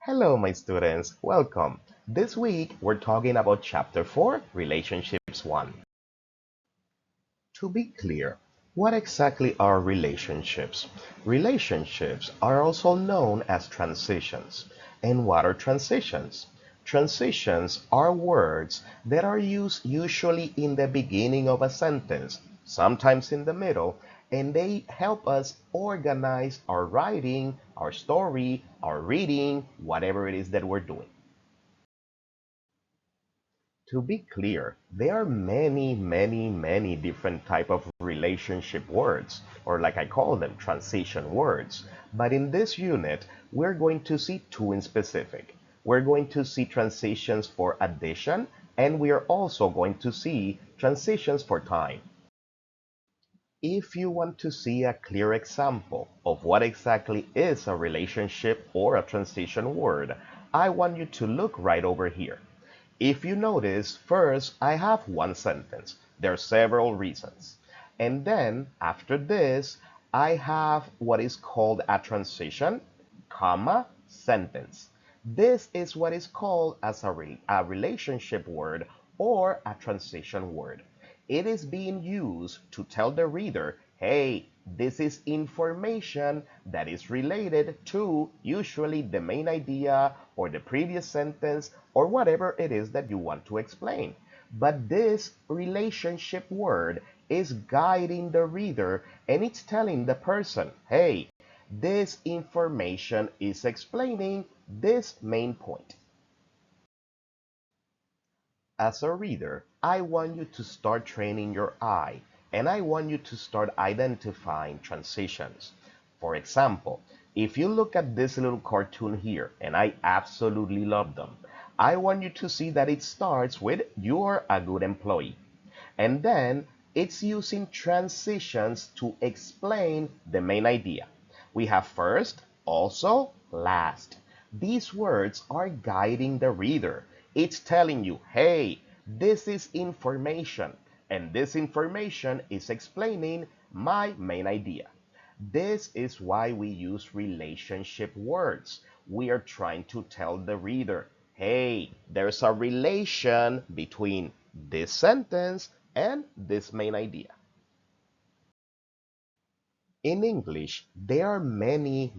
Hello, my students. Welcome. This week, we're talking about Chapter 4, Relationships 1. To be clear, what exactly are relationships? Relationships are also known as transitions. And what are transitions? Transitions are words that are used usually in the beginning of a sentence, sometimes in the middle, and they help us organize our writing, our story, our reading, whatever it is that we're doing. To be clear, there are many different type of relationship words, or like I call them, transition words. But in this unit, we're going to see two in specific. We're going to see transitions for addition, and we are also going to see transitions for time. If you want to see a clear example of what exactly is a relationship or a transition word, I want you to look right over here. If you notice, first I have one sentence. There are several reasons. And then after this, I have what is called a transition, comma, sentence. This is what is called as a relationship word or a transition word. It is being used to tell the reader, hey, this is information that is related to usually the main idea or the previous sentence or whatever it is that you want to explain. But this relationship word is guiding the reader and it's telling the person, hey, this information is explaining this main point. As a reader, I want you to start training your eye and I want you to start identifying transitions. For example, if you look at this little cartoon here, and I absolutely love them, I want you to see that it starts with you're a good employee. And then it's using transitions to explain the main idea. We have first, also, last. These words are guiding the reader. It's telling you, hey, this is information, and this information is explaining my main idea. This is why we use relationship words. We are trying to tell the reader, hey, there's a relation between this sentence and this main idea. In English, there are many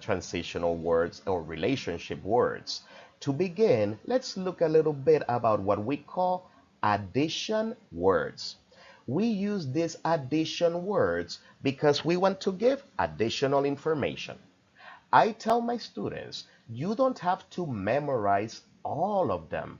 transitional words or relationship words. To begin, let's look a little bit about what we call addition words. We use these addition words because we want to give additional information. I tell my students, you don't have to memorize all of them,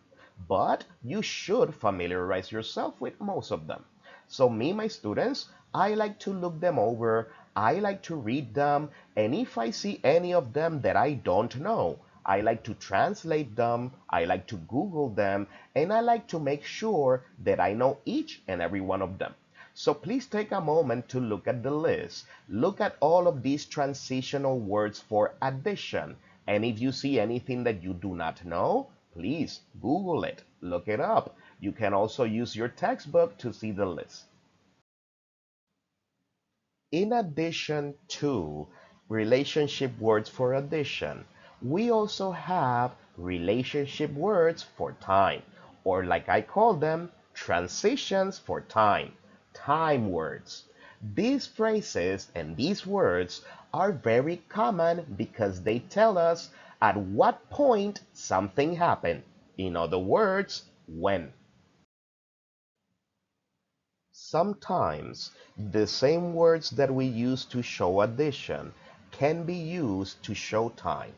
but you should familiarize yourself with most of them. So me, my students, I like to look them over, I like to read them, and if I see any of them that I don't know, I like to translate them, I like to Google them, and I like to make sure that I know each and every one of them. So please take a moment to look at the list. Look at all of these transitional words for addition. And if you see anything that you do not know, please Google it, look it up. You can also use your textbook to see the list. In addition to relationship words for addition, we also have relationship words for time, or like I call them, transitions for time, time words. These phrases and these words are very common because they tell us at what point something happened. In other words, when. Sometimes the same words that we use to show addition can be used to show time.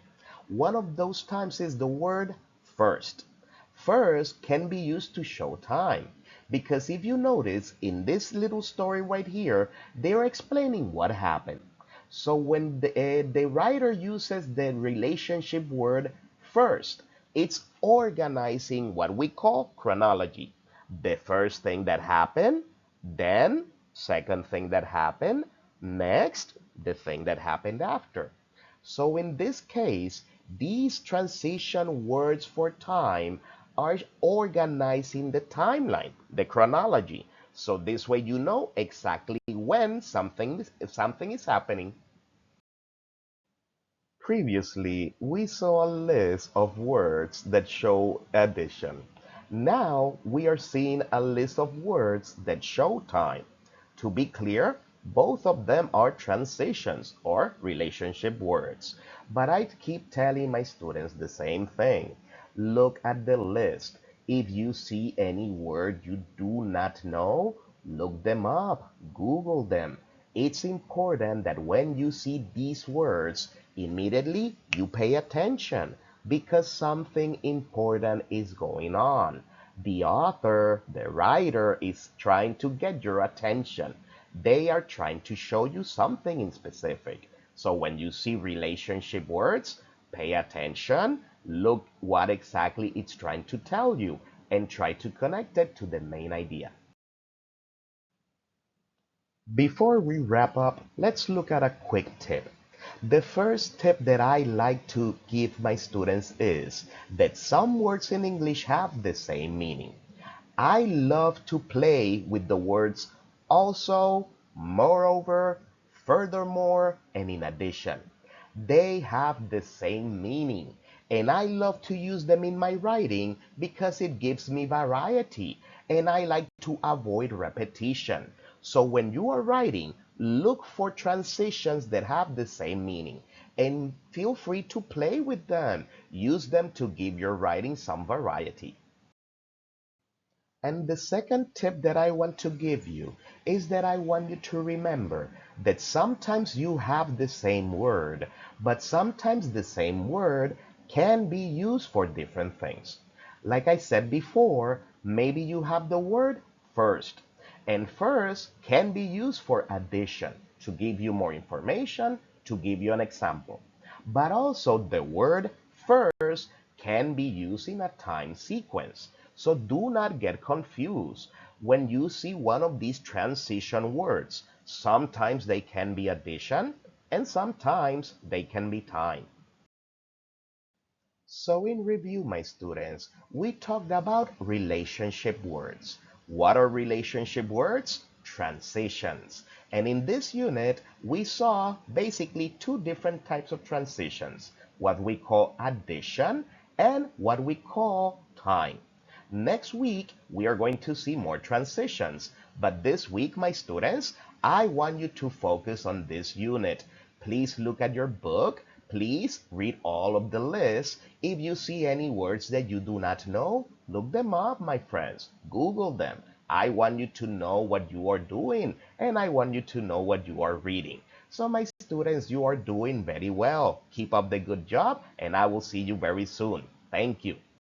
One of those times is the word first. First can be used to show time because if you notice in this little story right here, they're explaining what happened. So when the writer uses the relationship word first, it's organizing what we call chronology. The first thing that happened, then second thing that happened, next the thing that happened after. So in this case, these transition words for time are organizing the timeline, the chronology. So this way you know exactly when something is happening. Previously, we saw a list of words that show addition. Now we are seeing a list of words that show time. To be clear, both of them are transitions or relationship words. But I keep telling my students the same thing. Look at the list. If you see any word you do not know, look them up, Google them. It's important that when you see these words, immediately you pay attention because something important is going on. The author, the writer is trying to get your attention. They are trying to show you something in specific. So when you see relationship words, pay attention, look what exactly it's trying to tell you, and try to connect it to the main idea. Before we wrap up, let's look at a quick tip. The first tip that I like to give my students is that some words in English have the same meaning. I love to play with the words also, moreover, furthermore, and in addition. They have the same meaning, and I love to use them in my writing because it gives me variety, and I like to avoid repetition. So when you are writing, look for transitions that have the same meaning, and feel free to play with them. Use them to give your writing some variety. And the second tip that I want to give you is that I want you to remember that sometimes you have the same word, but sometimes the same word can be used for different things. Like I said before, maybe you have the word first, and first can be used for addition to give you more information, to give you an example. But also the word first can be used in a time sequence. So do not get confused when you see one of these transition words. Sometimes they can be addition and sometimes they can be time. So in review, my students, we talked about relationship words. What are relationship words? Transitions. And in this unit, we saw basically two different types of transitions, what we call addition and what we call time. Next week, we are going to see more transitions. But this week, my students, I want you to focus on this unit. Please look at your book. Please read all of the lists. If you see any words that you do not know, look them up, my friends. Google them. I want you to know what you are doing, and I want you to know what you are reading. So, my students, you are doing very well. Keep up the good job, and I will see you very soon. Thank you.